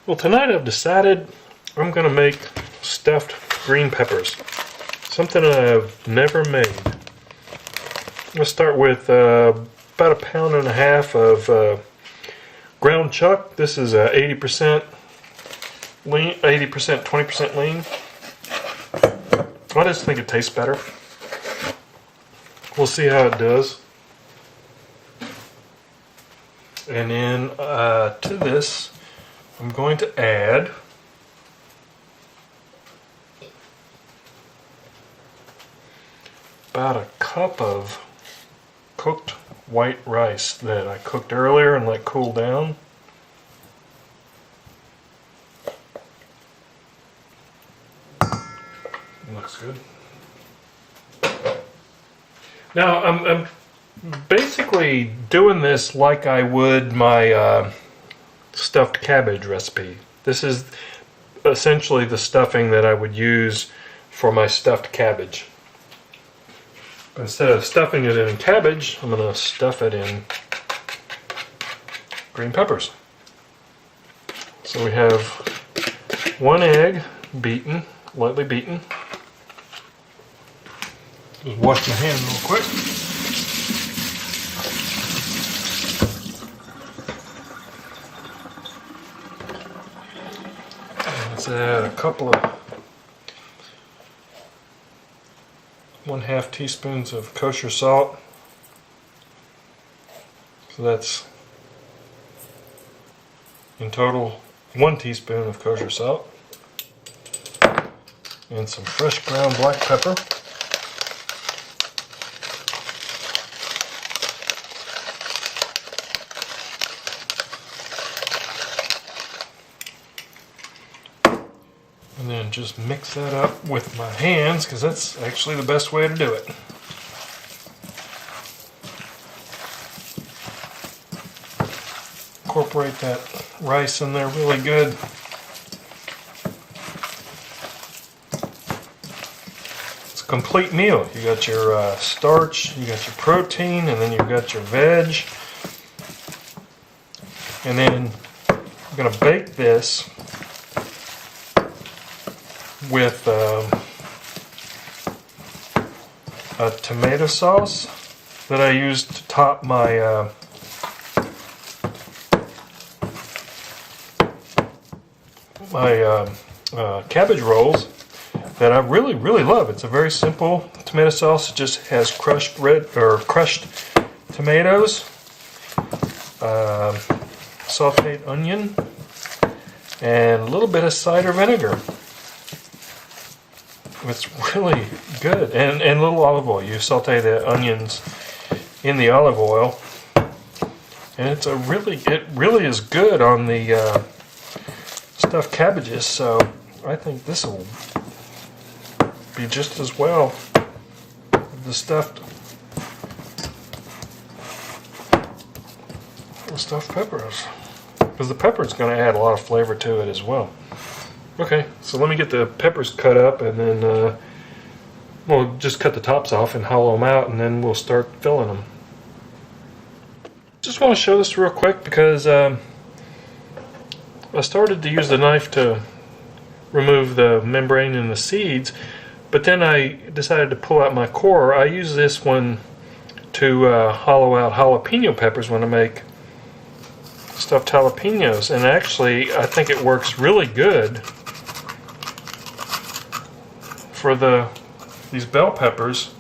Well, tonight I've decided I'm going to make stuffed green peppers. Something I've never made. I'm going to start with about 1.5 pounds of ground chuck. This is 80% lean, 80%, 20% lean. I just think it tastes better. We'll see how it does. And then to this, I'm going to add about 1 cup of cooked white rice that I cooked earlier and let cool down. Looks good. Now I'm basically doing this like I would my stuffed cabbage recipe. This is essentially the stuffing that I would use for my stuffed cabbage. Instead of stuffing it in cabbage, I'm going to stuff it in green peppers. So we have 1 egg beaten, lightly beaten. Just wash my hand real quick. Let's add a couple of 1/2 teaspoons of kosher salt. So that's in total 1 teaspoon of kosher salt. And some fresh ground black pepper. And then just mix that up with my hands, because that's actually the best way to do it. Incorporate that rice in there really good. It's a complete meal. You got your starch, you got your protein, and then you've got your veg. And then I'm going to bake this with a tomato sauce that I used to top my cabbage rolls that I really love. It's a very simple tomato sauce. It just has crushed tomatoes, sauteed onion, and a little bit of cider vinegar. It's really good, and a little olive oil. You saute the onions in the olive oil, and it really is good on the stuffed cabbages. So I think this will be just as well with the stuffed peppers, because the pepper is going to add a lot of flavor to it as well. Okay, so let me get the peppers cut up, and then we'll just cut the tops off and hollow them out, and then we'll start filling them. Just want to show this real quick because I started to use the knife to remove the membrane and the seeds, but then I decided to pull out my core. I use this one to hollow out jalapeno peppers when I make stuffed jalapenos, and actually I think it works really good for these bell peppers,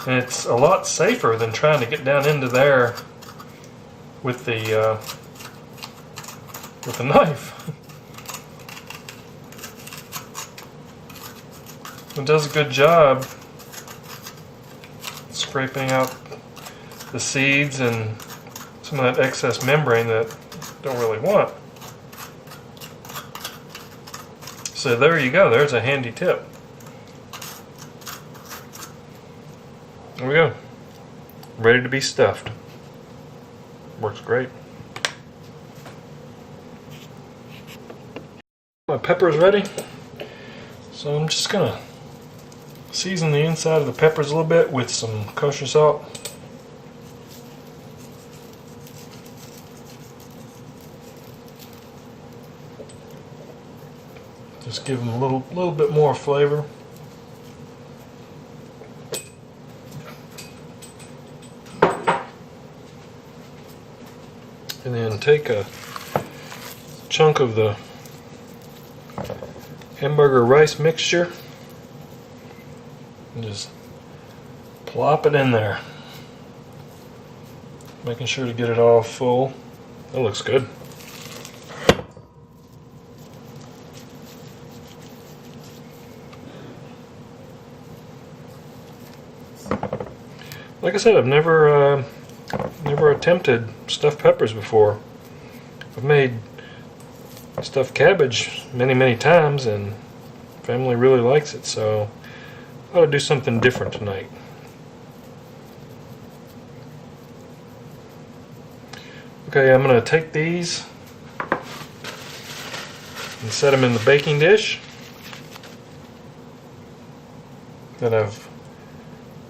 and it's a lot safer than trying to get down into there with the knife. It does a good job scraping out the seeds and some of that excess membrane that I don't really want. So there you go, there's a handy tip. There we go. Ready to be stuffed. Works great. My pepper's ready. So I'm just gonna season the inside of the peppers a little bit with some kosher salt. Just give them a little bit more flavor. And then take a chunk of the hamburger rice mixture and just plop it in there. Making sure to get it all full. That looks good. Like I said, I've never attempted stuffed peppers before. I've made stuffed cabbage many times, and family really likes it, so I ought to do something different tonight. Okay, I'm going to take these and set them in the baking dish that I've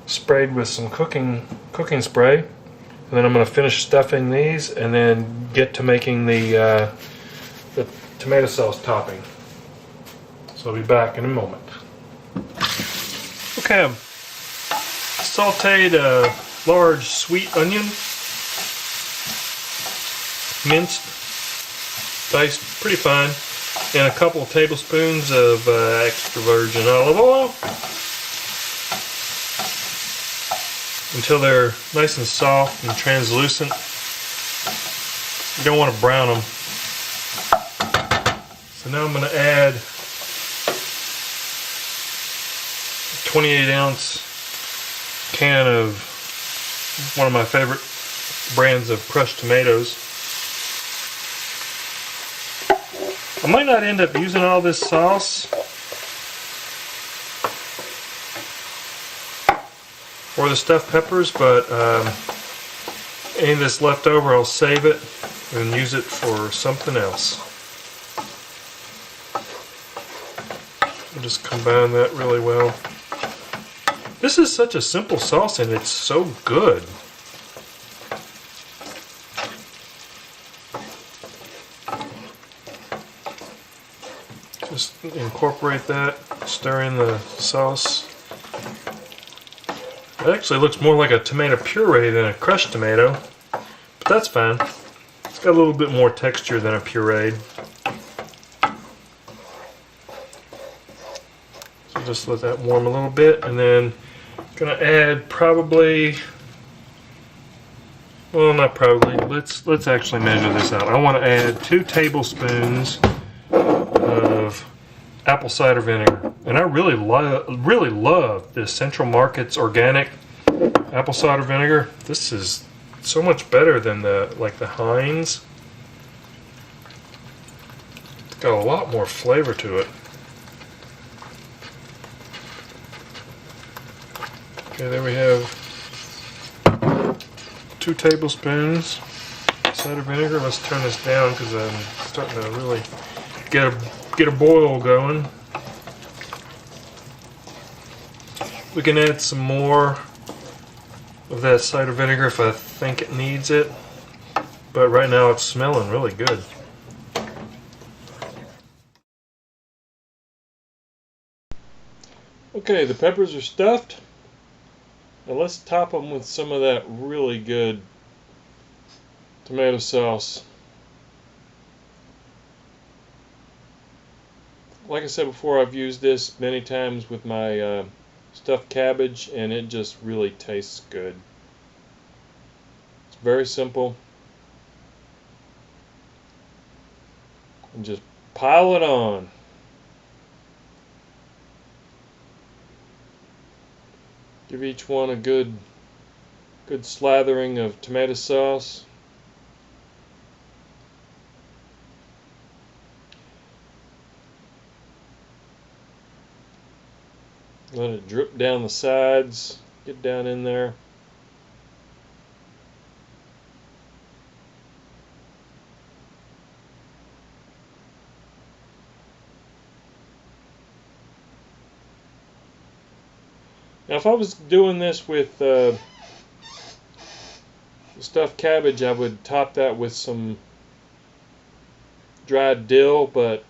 sprayed with some cooking spray, and then I'm going to finish stuffing these and then get to making the tomato sauce topping. So I'll be back in a moment. Okay, I've sauteed a large sweet onion, minced, diced pretty fine, and a couple of tablespoons of extra virgin olive oil until they're nice and soft and translucent. You don't want to brown them. So now I'm going to add a 28-ounce can of one of my favorite brands of crushed tomatoes. I might not end up using all this sauce for the stuffed peppers, but any that's left over, I'll save it and use it for something else. I'll just combine that really well. This is such a simple sauce and it's so good. Just incorporate that, stir in the sauce. It actually looks more like a tomato puree than a crushed tomato, but that's fine. It's got a little bit more texture than a pureed. So just let that warm a little bit, and then gonna add probably, well, not probably, let's actually measure this out. I want to add 2 tablespoons of apple cider vinegar, and I really love this Central Markets organic apple cider vinegar. This is so much better than the Heinz. It's got a lot more flavor to it. Okay, there we have 2 tablespoons cider vinegar. Let's turn this down because I'm starting to really get a boil going. We can add some more of that cider vinegar if I think it needs it, but right now it's smelling really good. Okay, the peppers are stuffed. Now let's top them with some of that really good tomato sauce. Like I said before, I've used this many times with my stuffed cabbage, and it just really tastes good. It's very simple. And just pile it on. Give each one a good slathering of tomato sauce. Let it drip down the sides, get down in there. Now if I was doing this with the stuffed cabbage, I would top that with some dried dill, but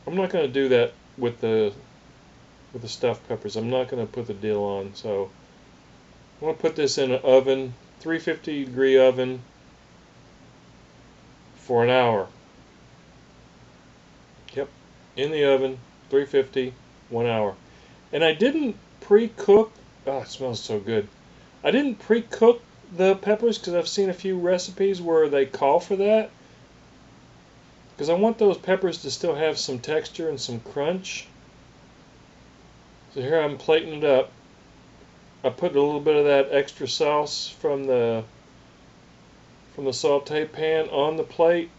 I'm not going to do that with the stuffed peppers. I'm not going to put the dill on, so I'm going to put this in an oven, 350 degree oven, for an hour. Yep, in the oven, 350, 1 hour. And I didn't pre-cook. Oh, it smells so good. I didn't pre-cook the peppers because I've seen a few recipes where they call for that. Because I want those peppers to still have some texture and some crunch. So here I'm plating it up. I put a little bit of that extra sauce from the saute pan on the plate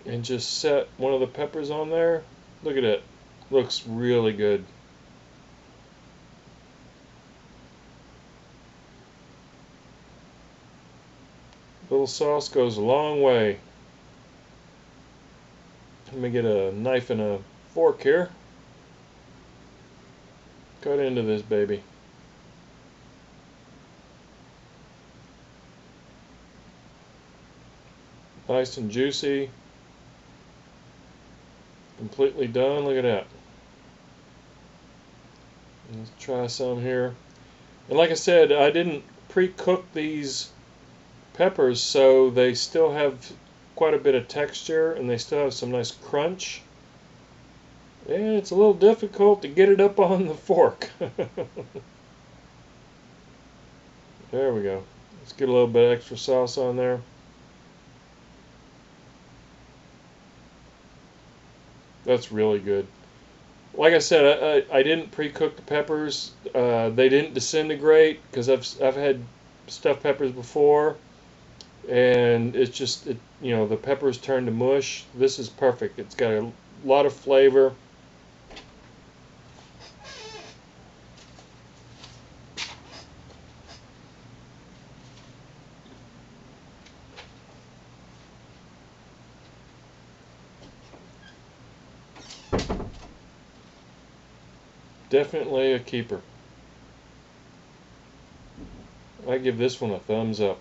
and just set one of the peppers on there. Look at it. Looks really good. A little sauce goes a long way. Let me get a knife and a fork here. Cut into this baby. Nice and juicy. Completely done. Look at that. Let's try some here. And like I said, I didn't pre-cook these peppers, so they still have quite a bit of texture and they still have some nice crunch. And it's a little difficult to get it up on the fork. There we go. Let's get a little bit of extra sauce on there. That's really good. Like I said, I didn't pre-cook the peppers. They didn't disintegrate because I've had stuffed peppers before, and it's just the peppers turn to mush. This is perfect. It's got a lot of flavor. Definitely a keeper. I give this one a thumbs up.